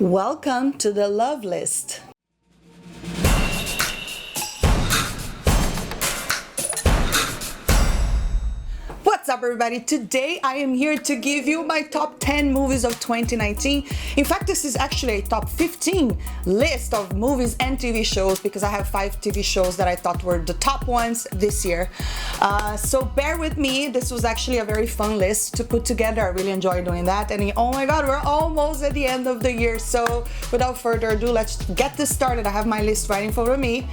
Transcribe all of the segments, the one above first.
Welcome to the Love List. What's up, everybody? Today I am here to give you my top 10 movies of 2019. In fact, this is actually a top 15 list of movies and TV shows because I have 5 TV shows that I thought were the top ones this year. So bear with me. This was actually a very fun list to put together. I really enjoyed doing that. And oh my god, we're almost at the end of the year. So without further ado, let's get this started. I have my list right in front of me.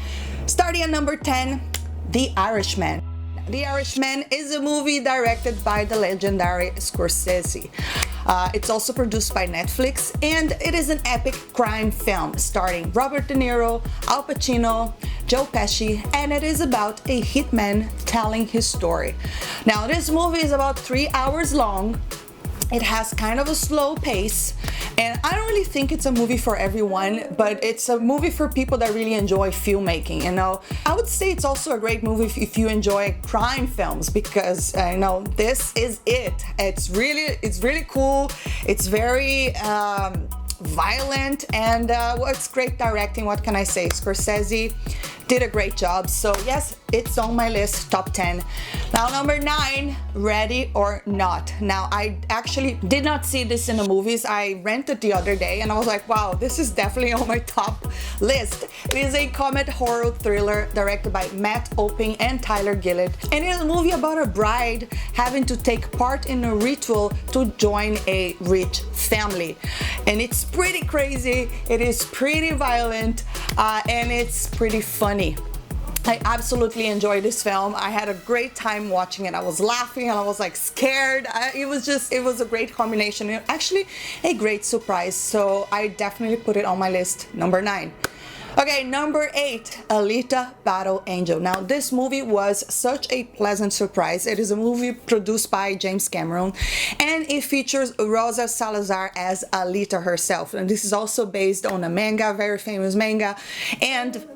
Starting at number 10, The Irishman. The Irishman is a movie directed by the legendary Scorsese. It's also produced by Netflix, and it is an epic crime film starring Robert De Niro, Al Pacino, Joe Pesci, and it is about a hitman telling his story. Now, this movie is about 3 hours long. It has kind of a slow pace, and I don't really think it's a movie for everyone, but it's a movie for people that really enjoy filmmaking. I would say it's also a great movie if you enjoy crime films, because this is it. It's really cool. It's very violent, and it's great directing. What can I say? Scorsese did a great job. So yes, it's on my list, top 10. Now, number 9, Ready or Not. Now, I actually did not see this in the movies. I rented the other day and I was like, wow, this is definitely on my top list. It is a comedy horror thriller directed by Matt Oping and Tyler Gillett, and it is a movie about a bride having to take part in a ritual to join a rich family. And it's pretty crazy, it is pretty violent, and it's pretty funny. I absolutely enjoyed this film. I had a great time watching it. I was laughing and I was like scared. It was a great combination. Actually, a great surprise. So I definitely put it on my list, number 9. Okay, number 8, Aleta, Battle Angel. Now, this movie was such a pleasant surprise. It is a movie produced by James Cameron, and it features Rosa Salazar as Aleta herself. And this is also based on a manga, very famous manga. And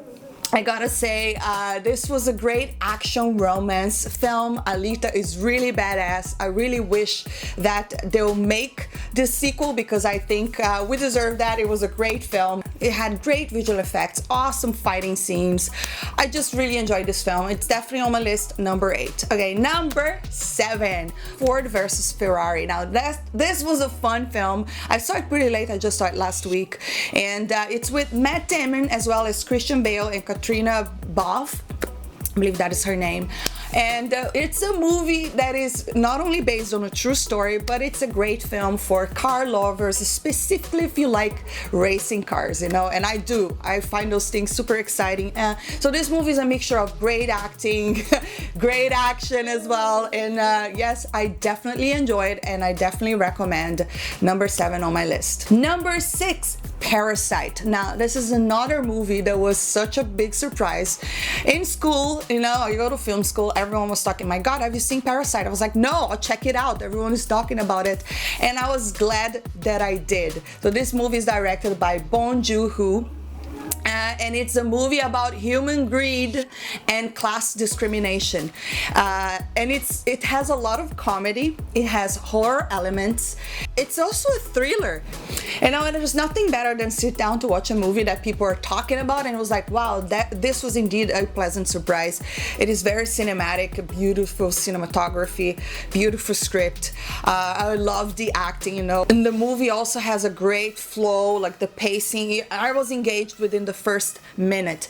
I gotta say, this was a great action romance film. Aleta is really badass. I really wish that they'll make this sequel because I think we deserve that. It was a great film. It had great visual effects, awesome fighting scenes. I just really enjoyed this film. It's definitely on my list, number 8. Okay, number 7, Ford versus Ferrari. Now, this was a fun film. I saw it pretty late. I just saw it last week. And it's with Matt Damon as well as Christian Bale and Katrina Balfe, I believe that is her name. And it's a movie that is not only based on a true story, but it's a great film for car lovers, specifically if you like racing cars, and I do. I find those things super exciting. So this movie is a mixture of great acting, great action as well, and yes, I definitely enjoyed and I definitely recommend. Number 7 on my list. Number 6, Parasite. Now, this is another movie that was such a big surprise. In school, you go to film school, everyone was talking, my god, have you seen Parasite? I was like, no, I'll check it out. Everyone is talking about it. And I was glad that I did. So this movie is directed by Bong Joon-ho. And it's a movie about human greed and class discrimination, and it has a lot of comedy. It has horror elements. It's also a thriller, and there's nothing better than sit down to watch a movie that people are talking about, and it was like, wow, this was indeed a pleasant surprise. It is very cinematic, beautiful cinematography, beautiful script. I love the acting, and the movie also has a great flow, like the pacing. I was engaged within the first minute.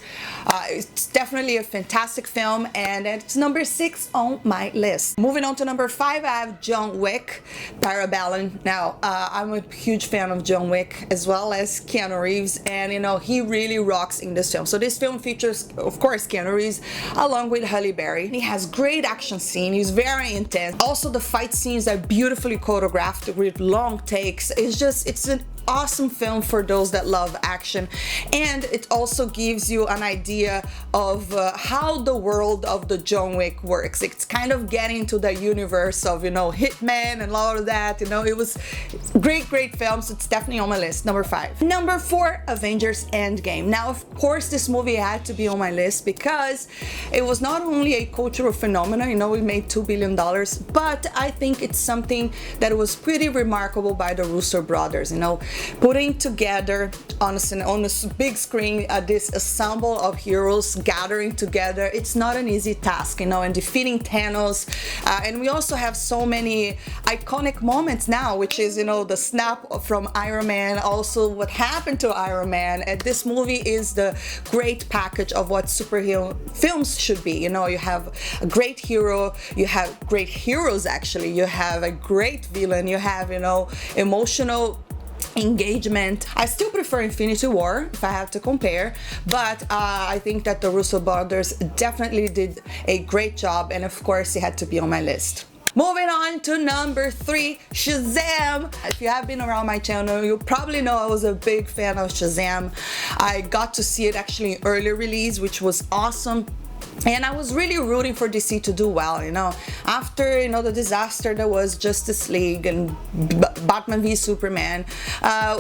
It's definitely a fantastic film, and it's number 6 on my list. Moving on to number 5, I have John Wick, Parabellum. Now, I'm a huge fan of John Wick as well as Keanu Reeves, and he really rocks in this film. So this film features, of course, Keanu Reeves along with Halle Berry. He has great action scene. He's very intense. Also, the fight scenes are beautifully choreographed with long takes. It's an awesome film for those that love action, and it also gives you an idea of how the world of the John Wick works. It's kind of getting into the universe of Hitman and all of that. It was great film, so it's definitely on my list. Number 5. Number 4, Avengers Endgame. Now, of course, this movie had to be on my list because it was not only a cultural phenomenon, we made $2 billion, but I think it's something that was pretty remarkable by the Russo brothers. putting together on a big screen this ensemble of heroes gathering together. It's not an easy task, you know, and defeating Thanos. And we also have so many iconic moments now, which is, you know, the snap from Iron Man, also what happened to Iron Man. And this movie is the great package of what superhero films should be. You know, you have a great hero, you have great heroes actually, you have a great villain, you have, you know, emotional engagement. I still prefer Infinity War if I have to compare, but I think that the Russo brothers definitely did a great job, and of course it had to be on my list. Moving on to number 3, Shazam. If you have been around my channel, you probably know I was a big fan of Shazam. I got to see it actually in early release, which was awesome. And I was really rooting for DC to do well, you know. After, you know, the disaster that was Justice League and Batman v Superman,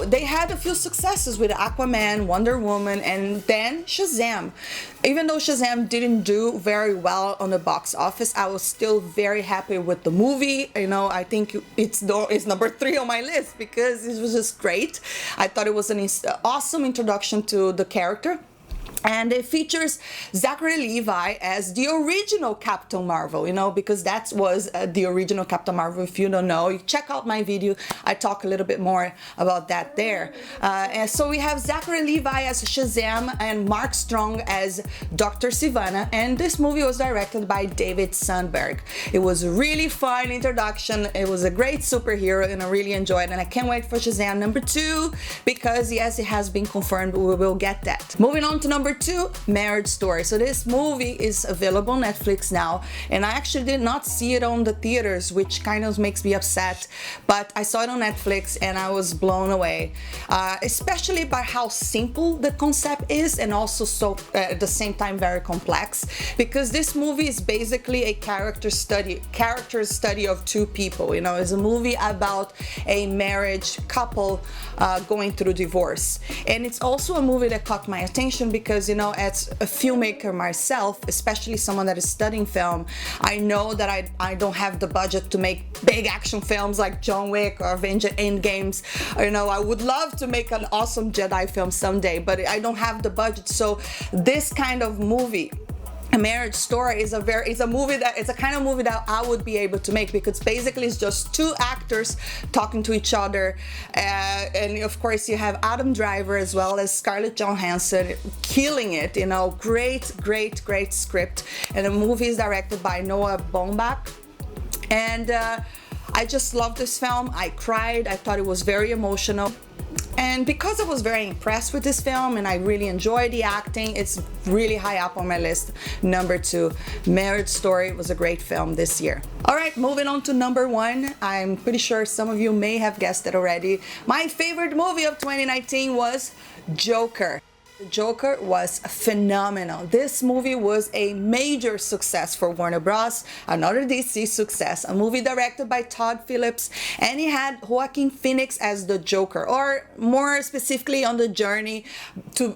they had a few successes with Aquaman, Wonder Woman, and then Shazam. Even though Shazam didn't do very well on the box office, I was still very happy with the movie. You know, I think it's number 3 on my list because it was just great. I thought it was an awesome introduction to the character. And it features Zachary Levi as the original Captain Marvel, you know, because that was the original Captain Marvel. If you don't know, you check out my video. I talk a little bit more about that there. And so we have Zachary Levi as Shazam and Mark Strong as Dr. Sivana. And this movie was directed by David Sandberg. It was a really fun introduction. It was a great superhero and I really enjoyed it. And I can't wait for Shazam number 2 because yes, it has been confirmed. We will get that. Moving on to number 2, Marriage Story. So this movie is available on Netflix now, and I actually did not see it on the theaters, which kind of makes me upset, but I saw it on Netflix and I was blown away, especially by how simple the concept is and also so at the same time very complex, because this movie is basically a character study of 2 people. You know, it's a movie about a marriage couple going through divorce, and it's also a movie that caught my attention because, you know, as a filmmaker myself, especially someone that is studying film, I know that I don't have the budget to make big action films like John Wick or Avengers Endgames. You know, I would love to make an awesome Jedi film someday, but I don't have the budget. So this kind of movie, A Marriage Story, is a kind of movie that I would be able to make, because basically it's just 2 actors talking to each other, and of course you have Adam Driver as well as Scarlett Johansson killing it. You know, great script, and the movie is directed by Noah Baumbach, and I just love this film. I cried. I thought it was very emotional. And because I was very impressed with this film and I really enjoyed the acting, it's really high up on my list. Number 2, Marriage Story was a great film this year. Alright, moving on to number 1. I'm pretty sure some of you may have guessed it already. My favorite movie of 2019 was Joker. The Joker was phenomenal. This movie was a major success for Warner Bros. Another DC success. A movie directed by Todd Phillips, and he had Joaquin Phoenix as the Joker, or more specifically on the journey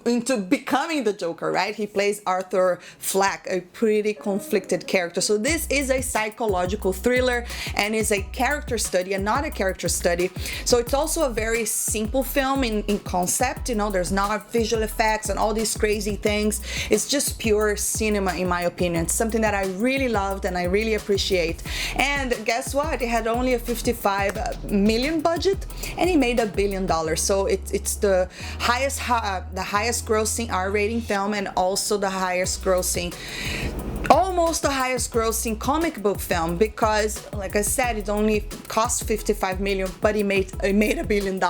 into becoming the Joker, right? He plays Arthur Fleck, a pretty conflicted character. So this is a psychological thriller and is a character study and not a character study. So it's also a very simple film in concept. You know, there's not visual effects and all these crazy things. It's just pure cinema, in my opinion. It's something that I really loved and I really appreciate. And guess what? It had only a $55 million budget and it made $1 billion. So it's the highest grossing R-rating film, and also the highest grossing, almost the highest grossing comic book film, because like I said, it only cost $55 million, but it made $1 billion.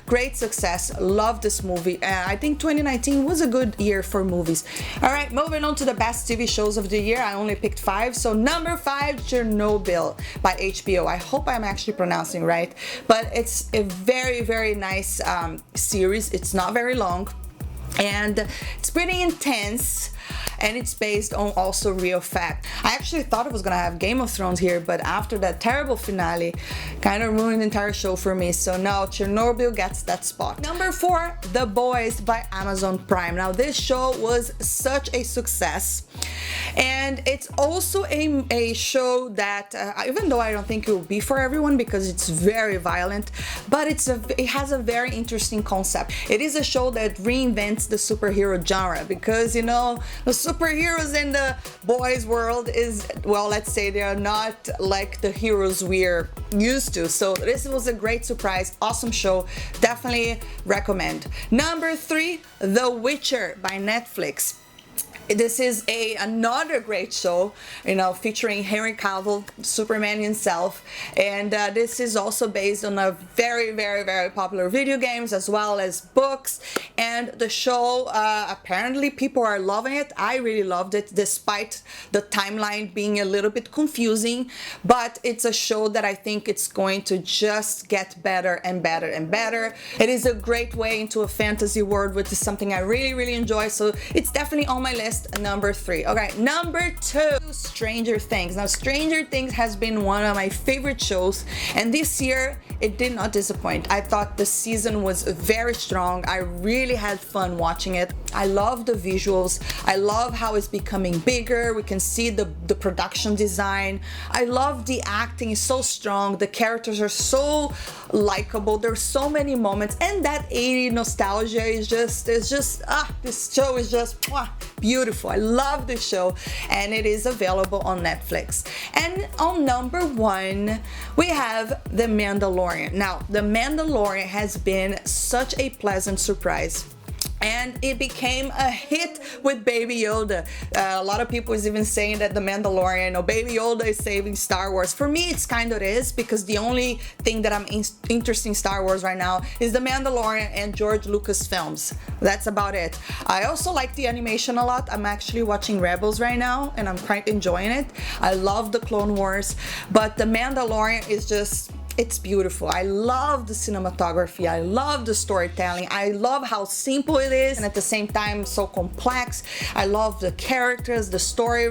Great success. Love this movie. I think 2019 was a good year for movies. All right, moving on to the best TV shows of the year. I only picked 5. So number 5, Chernobyl by HBO. I hope I'm actually pronouncing right, but it's a very nice series. It's not very long and it's pretty intense. and it's based on also real fact. I actually thought it was gonna have Game of Thrones here, but after that terrible finale, kind of ruined the entire show for me. So now Chernobyl gets that spot. Number 4, The Boys by Amazon Prime. Now this show was such a success, and it's also a show that even though I don't think it will be for everyone because it's very violent, but it has a very interesting concept. It is a show that reinvents the superhero genre, because you know the superheroes in the boys world is, well, let's say they are not like the heroes we're used to. So this was a great surprise, awesome show, definitely recommend. Number 3, The Witcher by Netflix. This is another great show, you know, featuring Henry Cavill, Superman himself, and this is also based on a very, very, very popular video games as well as books. And the show, apparently people are loving it. I really loved it, despite the timeline being a little bit confusing. But it's a show that I think it's going to just get better and better and better. It is a great way into a fantasy world, which is something I really, really enjoy. So it's definitely on my list. Number 3. Okay, number 2, Stranger Things. Now Stranger Things has been one of my favorite shows, and this year it did not disappoint. I thought the season was very strong. I really had fun watching it. I love the visuals. I love how it's becoming bigger. We can see the production design. I love the acting is so strong. The characters are so likable. There's so many moments, and that 80s nostalgia is just this show is just beautiful. I love the show, and it is available on Netflix. And on number 1, we have The Mandalorian. Now, The Mandalorian has been such a pleasant surprise, and it became a hit with Baby Yoda. A lot of people is even saying that The Mandalorian or Baby Yoda is saving Star Wars. For me, it's kind of is, because the only thing that I'm interested in Star Wars right now is The Mandalorian and George Lucas films. That's about it. I also like the animation a lot. I'm actually watching Rebels right now, and I'm quite enjoying it. I love the Clone Wars, but The Mandalorian is just... it's beautiful. I love the cinematography. I love the storytelling. I love how simple it is, and at the same time so complex. I love the characters, the story.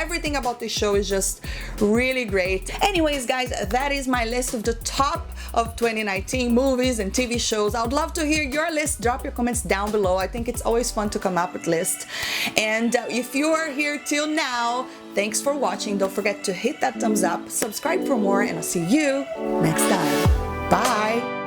Everything about this show is just really great. Anyways, guys, that is my list of the top of 2019 movies and TV shows. I would love to hear your list. Drop your comments down below. I think it's always fun to come up with lists. And if you are here till now, thanks for watching. Don't forget to hit that thumbs up, subscribe for more, and I'll see you next time. Bye!